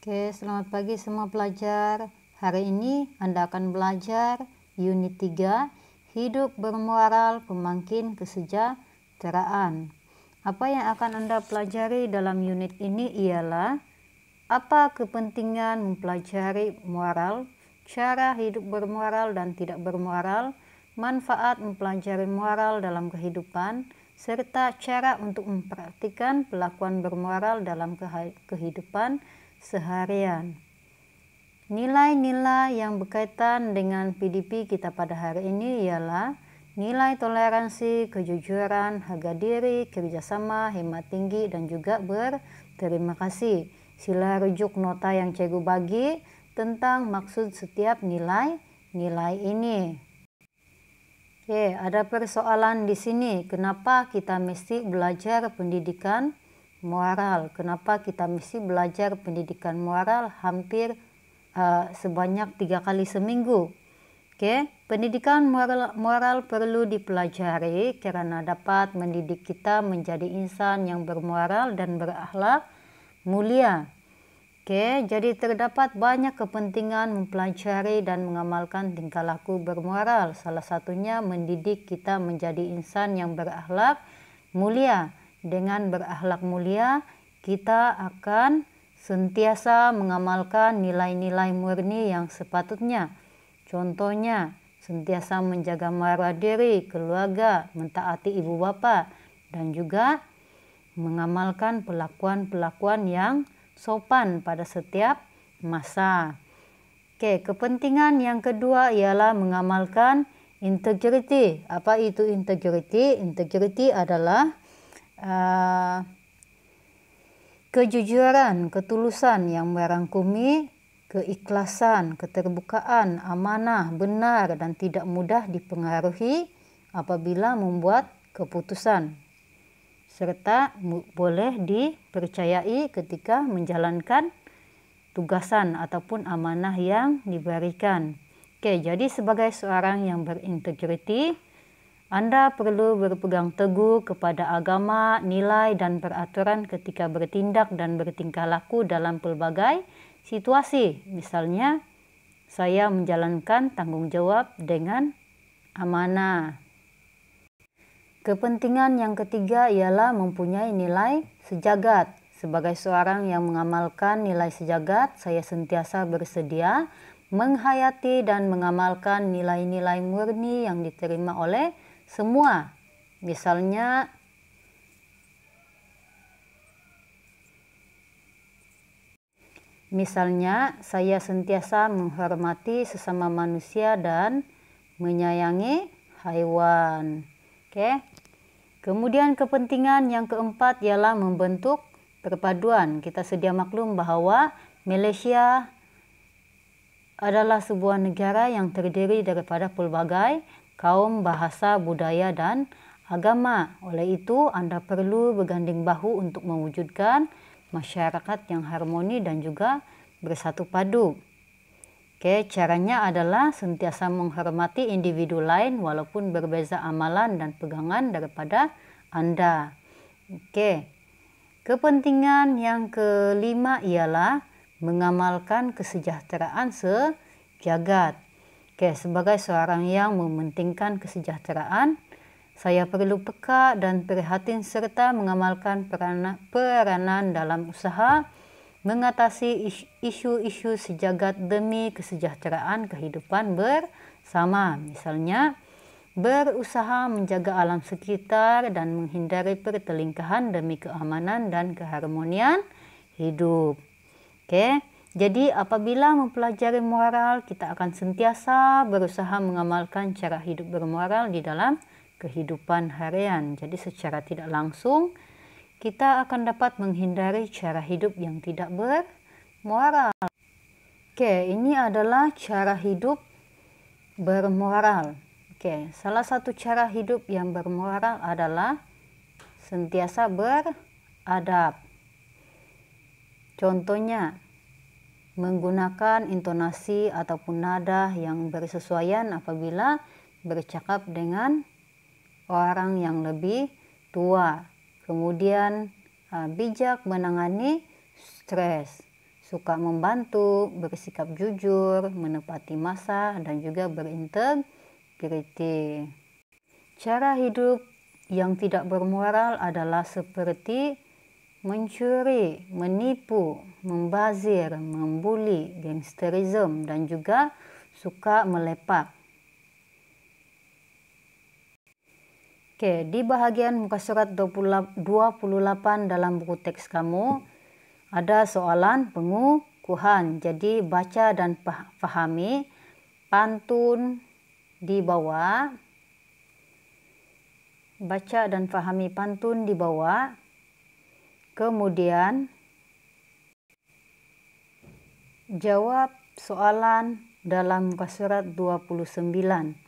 Oke, selamat pagi semua pelajar. Hari ini Anda akan belajar unit 3, hidup bermoral pemangkin kesejahteraan. Apa yang akan Anda pelajari dalam unit ini ialah apa kepentingan mempelajari moral, cara hidup bermoral dan tidak bermoral, manfaat mempelajari moral dalam kehidupan, serta cara untuk mempraktikkan pelakuan bermoral dalam kehidupan seharian. Nilai-nilai yang berkaitan dengan PDP kita pada hari ini ialah nilai toleransi, kejujuran, harga diri, kerjasama, hemat tinggi, dan juga berterima kasih. Sila rujuk nota yang cikgu bagi tentang maksud setiap nilai-nilai ini. Oke, ada persoalan di sini. Kenapa kita mesti belajar pendidikan moral? Kenapa kita mesti belajar pendidikan moral hampir sebanyak 3 kali seminggu? Oke, pendidikan moral perlu dipelajari karena dapat mendidik kita menjadi insan yang bermoral dan berakhlak mulia. Oke, jadi terdapat banyak kepentingan mempelajari dan mengamalkan tingkah laku bermoral. Salah satunya mendidik kita menjadi insan yang berakhlak mulia. Dengan berakhlak mulia, kita akan sentiasa mengamalkan nilai-nilai murni yang sepatutnya. Contohnya, sentiasa menjaga marwah diri, keluarga, mentaati ibu bapa, dan juga mengamalkan pelakuan-pelakuan yang sopan pada setiap masa. Oke, kepentingan yang kedua ialah mengamalkan integriti. Apa itu integriti? Integriti adalah kejujuran, ketulusan yang merangkumi keikhlasan, keterbukaan, amanah, benar, dan tidak mudah dipengaruhi apabila membuat keputusan, serta boleh dipercayai ketika menjalankan tugasan ataupun amanah yang diberikan. Oke, jadi sebagai seorang yang berintegriti, Anda perlu berpegang teguh kepada agama, nilai, dan peraturan ketika bertindak dan bertingkah laku dalam pelbagai situasi. Misalnya, saya menjalankan tanggung jawab dengan amanah. Kepentingan yang ketiga ialah mempunyai nilai sejagat. Sebagai seorang yang mengamalkan nilai sejagat, saya sentiasa bersedia menghayati dan mengamalkan nilai-nilai murni yang diterima oleh semua. Misalnya, saya sentiasa menghormati sesama manusia dan menyayangi hewan. Oke. Kemudian kepentingan yang keempat ialah membentuk perpaduan. Kita sedia maklum bahwa Malaysia adalah sebuah negara yang terdiri daripada pelbagai kaum, bahasa, budaya, dan agama. Oleh itu, Anda perlu berganding bahu untuk mewujudkan masyarakat yang harmoni dan juga bersatu padu. Oke, caranya adalah sentiasa menghormati individu lain walaupun berbeza amalan dan pegangan daripada Anda. Oke, kepentingan yang kelima ialah mengamalkan kesejahteraan sejagat. Oke, sebagai seorang yang mementingkan kesejahteraan, saya perlu peka dan prihatin serta mengamalkan peranan dalam usaha mengatasi isu-isu sejagat demi kesejahteraan kehidupan bersama. Misalnya, berusaha menjaga alam sekitar dan menghindari pertelingkahan demi keamanan dan keharmonian hidup. Oke, jadi apabila mempelajari moral, kita akan sentiasa berusaha mengamalkan cara hidup bermoral di dalam kehidupan harian. Jadi secara tidak langsung, kita akan dapat menghindari cara hidup yang tidak bermoral. Oke, ini adalah cara hidup bermoral. Oke, salah satu cara hidup yang bermoral adalah sentiasa beradab. Contohnya, menggunakan intonasi ataupun nada yang bersesuaian apabila bercakap dengan orang yang lebih tua. Kemudian bijak menangani stres. suka membantu, bersikap jujur, menepati masa, dan juga berintegriti. Cara hidup yang tidak bermoral adalah seperti mencuri, menipu, membazir, membuli, gangsterisme, dan juga suka melepak. Oke, di bahagian muka surat 28 dalam buku teks kamu ada soalan pengukuhan. Jadi baca dan pahami pantun di bawah. Baca dan pahami pantun di bawah. Kemudian jawab soalan dalam muka surat 29.